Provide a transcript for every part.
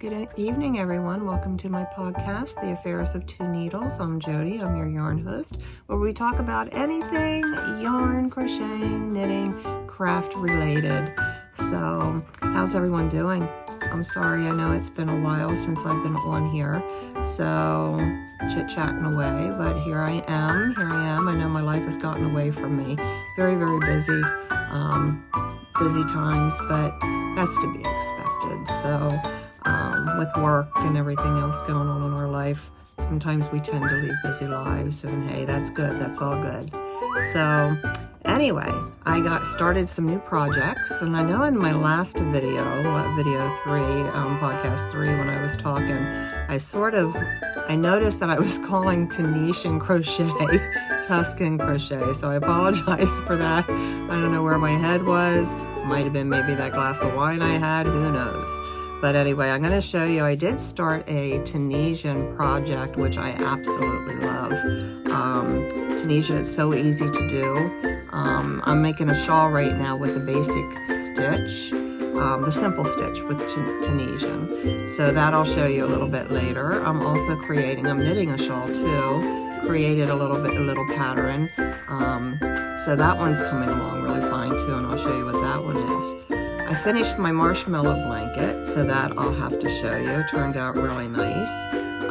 Good evening, everyone. Welcome to my podcast, The Affairs of Two Needles. I'm Jody. I'm your yarn host, where we talk about anything yarn, crocheting, knitting, craft related. So, how's everyone doing? I'm sorry, I know it's been a while since I've been on here, so chit-chatting away, but here I am. I know my life has gotten away from me. Very, very busy times, but that's to be expected. So, with work and everything else going on in our life, sometimes we tend to lead busy lives, and hey, that's good. That's all good. So, anyway, I got started some new projects, and I know in my last video 3, podcast 3, when I was talking, I noticed that I was calling Tunisian crochet Tuscan crochet, so I apologize for that. I don't know where my head was. Might have been maybe that glass of wine I had, who knows. But anyway, I'm going to show you, I did start a Tunisian project, which I absolutely love. Tunisia is so easy to do. I'm making a shawl right now with the basic stitch, the simple stitch with Tunisian. So that I'll show you a little bit later. I'm knitting a shawl too. Created a little pattern. So that one's coming along really fine too, and I'll show you what that one is. I finished my marshmallow blanket, so that I'll have to show you. It turned out really nice.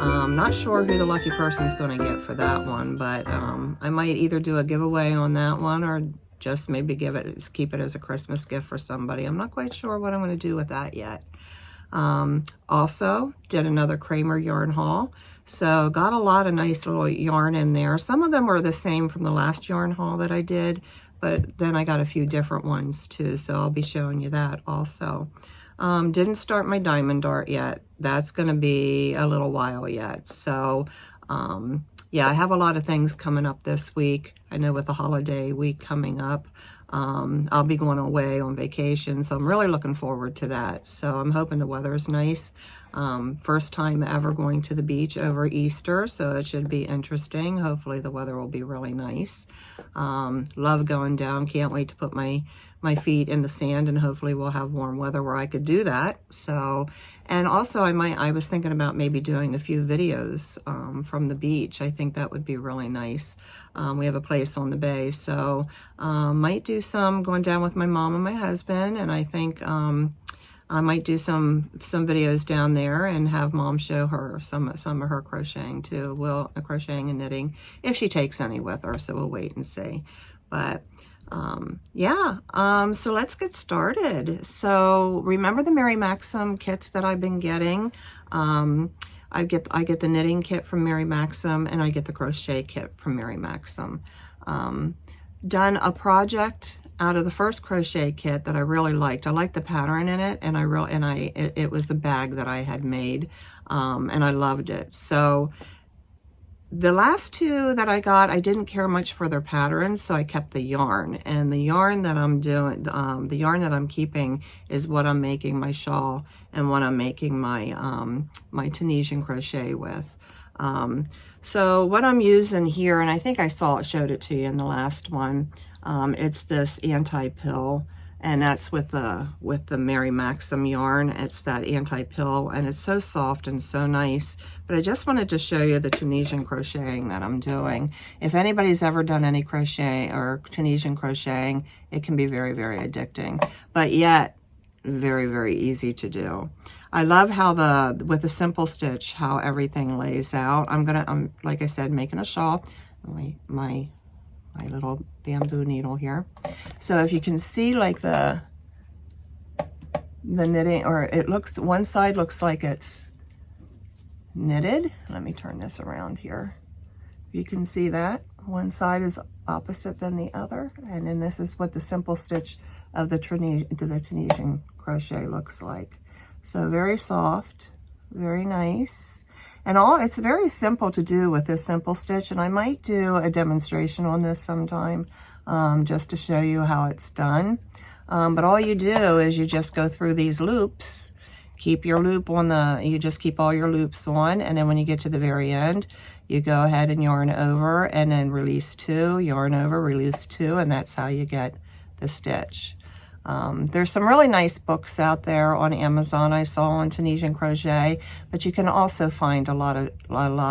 Not sure who the lucky person's going to get for that one, but I might either do a giveaway on that one or just maybe keep it as a Christmas gift for somebody. I'm not quite sure what I'm going to do with that yet. Also, did another Kramer yarn haul. So got a lot of nice little yarn in there. Some of them are the same from the last yarn haul that I did, but then I got a few different ones too, so I'll be showing you that also. Didn't start my diamond dart yet. That's going to be a little while yet. So, yeah, I have a lot of things coming up this week. I know with the holiday week coming up, I'll be going away on vacation, so I'm really looking forward to that. So I'm hoping the weather is nice. First time ever going to the beach over Easter, so it should be interesting. Hopefully the weather will be really nice. Love going down. Can't wait to put my feet in the sand, and hopefully we'll have warm weather where I could do that. So, and also I was thinking about maybe doing a few videos from the beach. I think that would be really nice. We have a place on the bay, so might do some going down with my mom and my husband, and I think I might do some videos down there and have Mom show her some of her crocheting too. Crocheting and knitting, if she takes any with her, so we'll wait and see. But yeah, so let's get started. So remember the Mary Maxim kits that I've been getting? I get the knitting kit from Mary Maxim, and I get the crochet kit from Mary Maxim. Done a project out of the first crochet kit that I really liked. I liked the pattern in it, and it was a bag that I had made, and I loved it. So the last two that I got, I didn't care much for their patterns, so I kept the yarn. And the yarn that I'm doing, the yarn that I'm keeping is what I'm making my shawl and what I'm making my my Tunisian crochet with. So what I'm using here, and I think I showed it to you in the last one. It's this anti-pill, and that's with the Mary Maxim yarn. It's that anti-pill, and it's so soft and so nice. But I just wanted to show you the Tunisian crocheting that I'm doing. If anybody's ever done any crochet or Tunisian crocheting, it can be very, very addicting, but yet very, very easy to do. I love how with the simple stitch, how everything lays out. I'm like I said, making a shawl. My little bamboo needle here. So if you can see, like the knitting, or it looks, one side looks like it's knitted. Let me turn this around here. You can see that one side is opposite than the other, and then this is what the simple stitch of the Tunisian crochet looks like. So very soft, very nice. And it's very simple to do with this simple stitch, and I might do a demonstration on this sometime, just to show you how it's done. But all you do is you just go through these loops, keep your loop on you just keep all your loops on, and then when you get to the very end, you go ahead and yarn over, and then release 2, yarn over, release 2, and that's how you get the stitch. There's some really nice books out there on Amazon I saw on Tunisian crochet, but you can also find a lot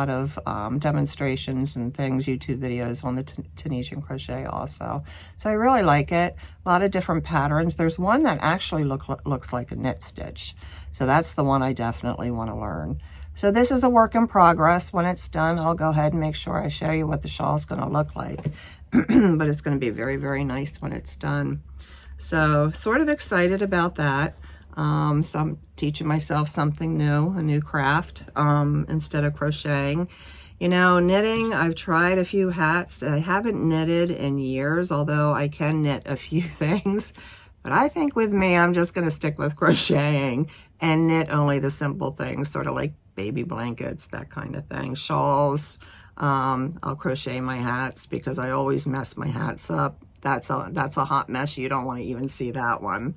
of demonstrations and things, YouTube videos on the Tunisian crochet also. So I really like it. A lot of different patterns. There's one that actually looks like a knit stitch. So that's the one I definitely want to learn. So this is a work in progress. When it's done, I'll go ahead and make sure I show you what the shawl is going to look like. But it's going to be very, very nice when it's done. So sort of excited about that. So I'm teaching myself something new, a new craft, instead of crocheting. You know, knitting, I've tried a few hats. I haven't knitted in years, although I can knit a few things. But I think with me, I'm just going to stick with crocheting and knit only the simple things, sort of like baby blankets, that kind of thing. Shawls, I'll crochet my hats because I always mess my hats up. That's a hot mess. You don't want to even see that one.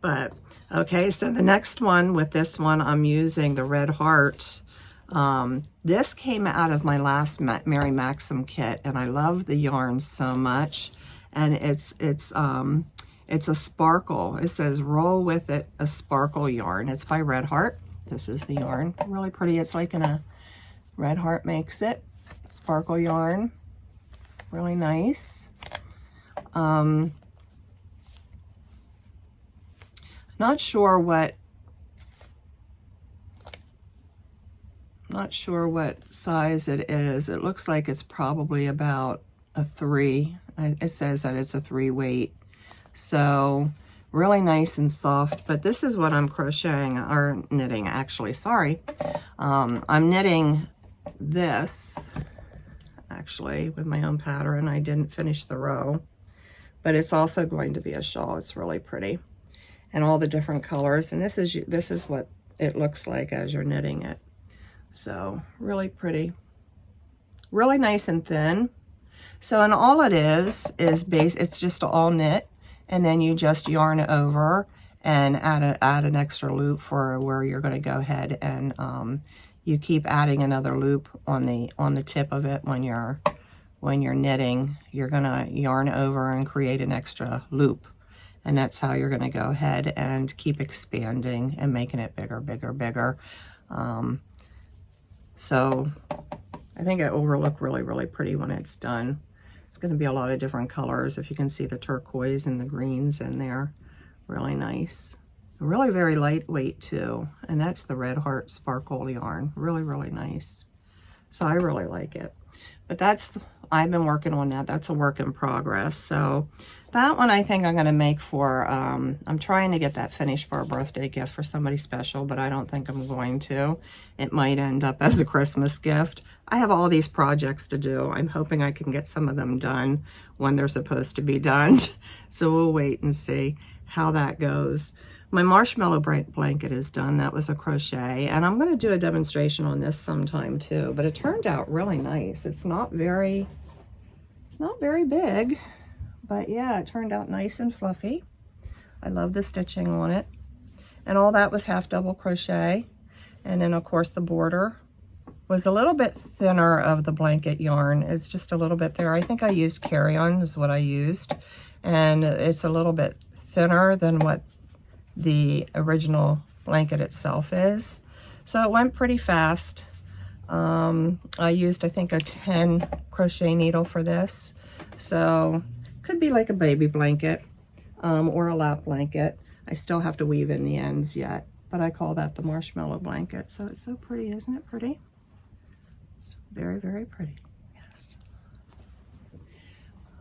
But okay, so the next one, with this one, I'm using the Red Heart. This came out of my last Mary Maxim kit, and I love the yarn so much. And it's a sparkle. It says roll with it, a sparkle yarn. It's by Red Heart. This is the yarn. Really pretty. It's like in a Red Heart makes it. Sparkle yarn. Really nice. Not sure what size it is. It looks like it's probably about a 3. It says that it's a 3 weight. So really nice and soft, but this is what I'm crocheting, or knitting actually, sorry. I'm knitting this actually with my own pattern. I didn't finish the row, but it's also going to be a shawl. It's really pretty, and all the different colors, and this is what it looks like as you're knitting it. So really pretty, really nice and thin. So, and all it is it's just all knit, and then you just yarn it over and add an extra loop for where you're going to go ahead and you keep adding another loop on the tip of it when you're knitting. You're going to yarn over and create an extra loop, and that's how you're going to go ahead and keep expanding and making it bigger, bigger, bigger. So I think it will look really, really pretty when it's done. It's going to be a lot of different colors. If you can see the turquoise and the greens in there, really nice. Really very lightweight too. And that's the Red Heart Sparkle yarn. Really, really nice. So I really like it. But I've been working on that. That's a work in progress. So that one I think I'm going to make for, I'm trying to get that finished for a birthday gift for somebody special, but I don't think I'm going to. It might end up as a Christmas gift. I have all these projects to do. I'm hoping I can get some of them done when they're supposed to be done. So we'll wait and see how that goes. My marshmallow blanket is done. That was a crochet, and I'm going to do a demonstration on this sometime too, but it turned out really nice. It's not very big, but yeah, it turned out nice and fluffy. I love the stitching on it, and all that was half double crochet. And then of course the border was a little bit thinner of the blanket yarn. It's just a little bit there. I think I used carry-on is what I used, and it's a little bit thinner than what the original blanket itself is. So it went pretty fast. I used, I think, a 10 crochet needle for this. So could be like a baby blanket or a lap blanket. I still have to weave in the ends yet, but I call that the marshmallow blanket. So it's so pretty, isn't it pretty? It's very, very pretty, yes.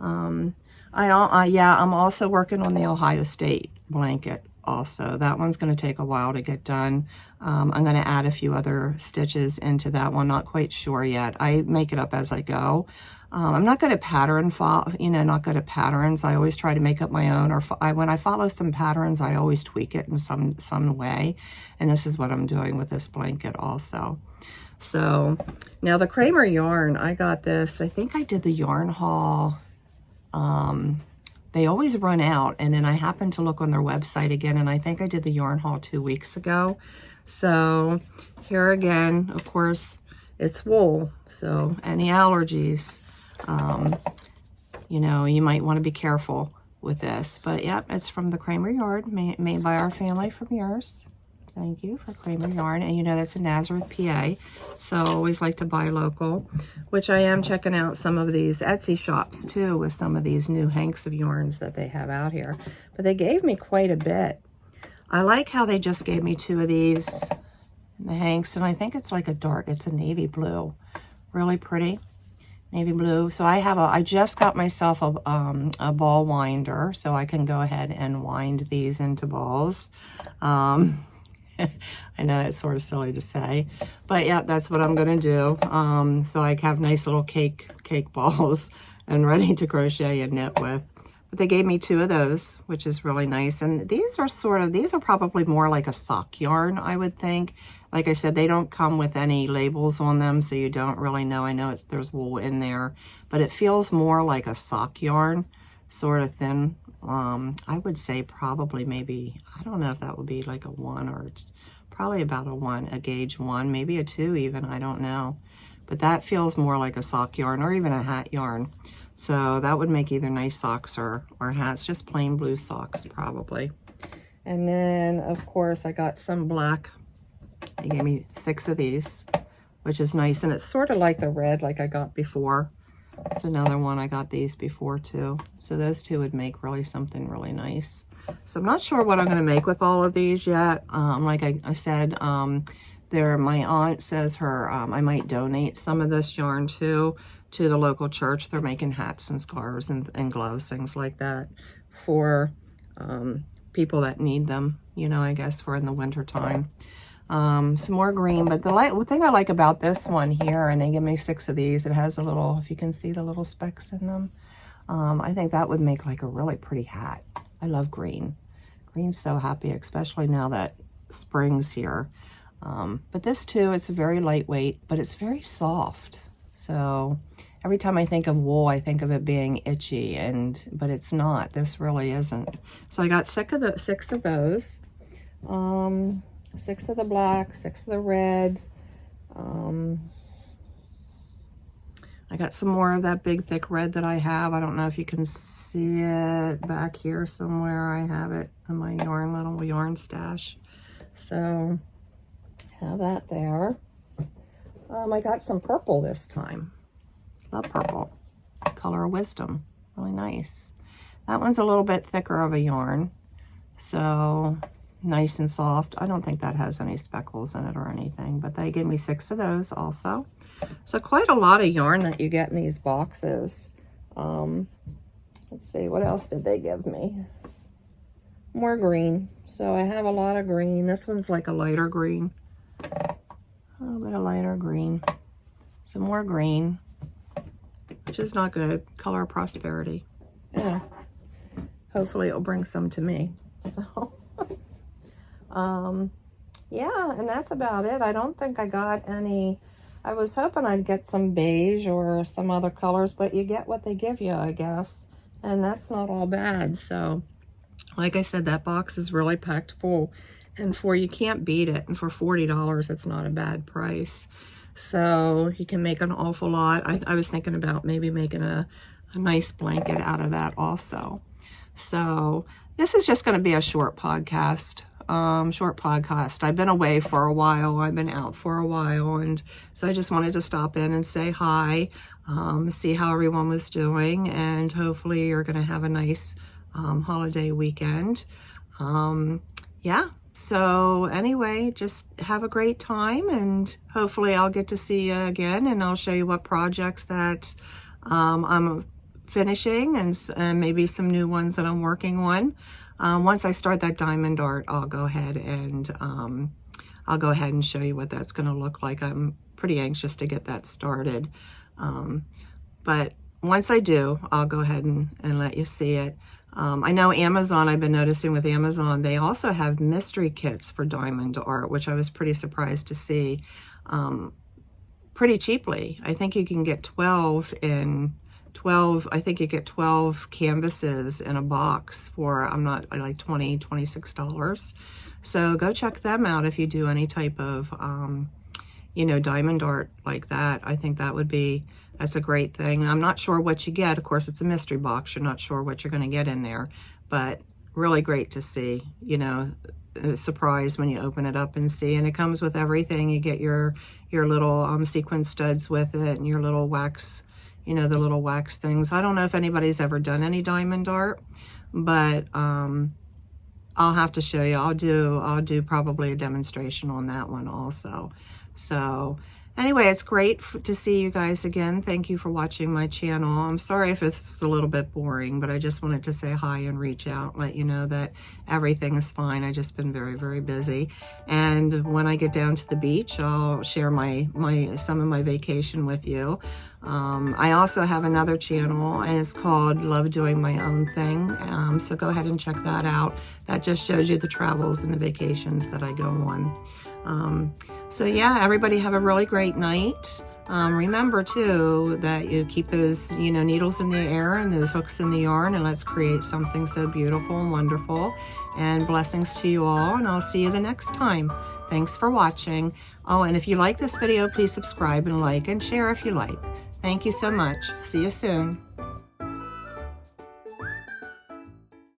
Yeah, I'm also working on the Ohio State blanket also. That one's going to take a while to get done. I'm going to add a few other stitches into that one. Not quite sure yet. I make it up as I go. I'm not good at not good at patterns. I always try to make up my own, or when I follow some patterns, I always tweak it in some way. And this is what I'm doing with this blanket also. So now the Kramer yarn, I got this, I think I did the yarn haul. They always run out, and then I happened to look on their website again, and I think I did the yarn haul 2 weeks ago. So here again, of course, it's wool, so any allergies, you know, you might want to be careful with this. But yep, it's from the Kramer Yard, made by our family from yours. Thank you for Kramer Yarn. And you know that's in Nazareth, PA. So I always like to buy local, which I am checking out some of these Etsy shops too with some of these new hanks of yarns that they have out here. But they gave me quite a bit. I like how they just gave me 2 of these, the hanks, and I think it's like a dark, it's a navy blue. Really pretty. Navy blue. So I just got myself a ball winder so I can go ahead and wind these into balls. I know it's sort of silly to say, but yeah, that's what I'm gonna do. So I have nice little cake balls and ready to crochet and knit with. But they gave me 2 of those, which is really nice. And these are probably more like a sock yarn, I would think. Like I said, they don't come with any labels on them, so you don't really know. I know there's wool in there, but it feels more like a sock yarn, sort of thin. I would say probably maybe, I don't know if that would be like a 1 or probably about a 1, a gauge 1, maybe a 2 even, I don't know. But that feels more like a sock yarn or even a hat yarn. So that would make either nice socks or hats, just plain blue socks probably. And then of course I got some black. They gave me 6 of these, which is nice. And it's sort of like the red like I got before. It's another one. I got these before too. So those 2 would make really something really nice. So I'm not sure what I'm going to make with all of these yet. Like I said, my aunt says I might donate some of this yarn to the local church. They're making hats and scarves and gloves, things like that for people that need them, you know, I guess for in the winter time. Some more green, but the thing I like about this one here, and they give me 6 of these, it has a little, if you can see the little specks in them, I think that would make like a really pretty hat. I love green. Green's so happy, especially now that spring's here. But this too, it's very lightweight, but it's very soft. So every time I think of wool, I think of it being itchy, but it's not. This really isn't. So I got 6 of those. 6 of the black, 6 of the red. I got some more of that big thick red that I have. I don't know if you can see it back here somewhere. I have it in my little yarn stash. So have that there. I got some purple this time. Love purple. Color of Wisdom. Really nice. That one's a little bit thicker of a yarn. So nice and soft. I don't think that has any speckles in it or anything, but they gave me 6 of those also. So quite a lot of yarn that you get in these boxes. Let's see, what else did they give me? More green. So I have a lot of green. This one's like a lighter green. A little bit of lighter green. Some more green, which is not good. Color of Prosperity. Yeah. Hopefully it'll bring some to me. So yeah, and that's about it. I don't think I got any. I was hoping I'd get some beige or some other colors, but you get what they give you, I guess. And that's not all bad. So like I said, that box is really packed full, and you can't beat it. And for $40, it's not a bad price. So you can make an awful lot. I was thinking about maybe making a nice blanket out of that also. So this is just going to be a short podcast. I've been away for a while. I've been out for a while, and so I just wanted to stop in and say hi, see how everyone was doing, and hopefully you're going to have a nice holiday weekend. Yeah, so anyway, just have a great time, and hopefully I'll get to see you again, and I'll show you what projects that I'm finishing, and maybe some new ones that I'm working on. Once I start that diamond art, I'll go ahead and show you what that's going to look like. I'm pretty anxious to get that started. But once I do, I'll go ahead and let you see it. I know Amazon, I've been noticing with Amazon, they also have mystery kits for diamond art, which I was pretty surprised to see pretty cheaply. I think you can get 12 canvases in a box for, like $20, $26. So go check them out if you do any type of, diamond art like that. I think that would be that's a great thing. I'm not sure what you get. Of course, it's a mystery box. You're not sure what you're going to get in there, but really great to see, you know, surprised when you open it up and see. And it comes with everything. You get your little sequin studs with it, and your little wax, you know, the little wax things. I don't know if anybody's ever done any diamond art, but I'll have to show you. I'll do probably a demonstration on that one also. So anyway, it's great to see you guys again. Thank you for watching my channel. I'm sorry if this was a little bit boring, but I just wanted to say hi and reach out, let you know that everything is fine. I just been very, very busy. And when I get down to the beach, I'll share some of my vacation with you. I also have another channel, and it's called Love Doing My Own Thing. So go ahead and check that out. That just shows you the travels and the vacations that I go on. So yeah, everybody have a really great night. Remember too that you keep those, you know, needles in the air and those hooks in the yarn, and let's create something so beautiful and wonderful. And blessings to you all, and I'll see you the next time. Thanks for watching. Oh, and if you like this video, please subscribe and like and share if you like. Thank you so much. See you soon.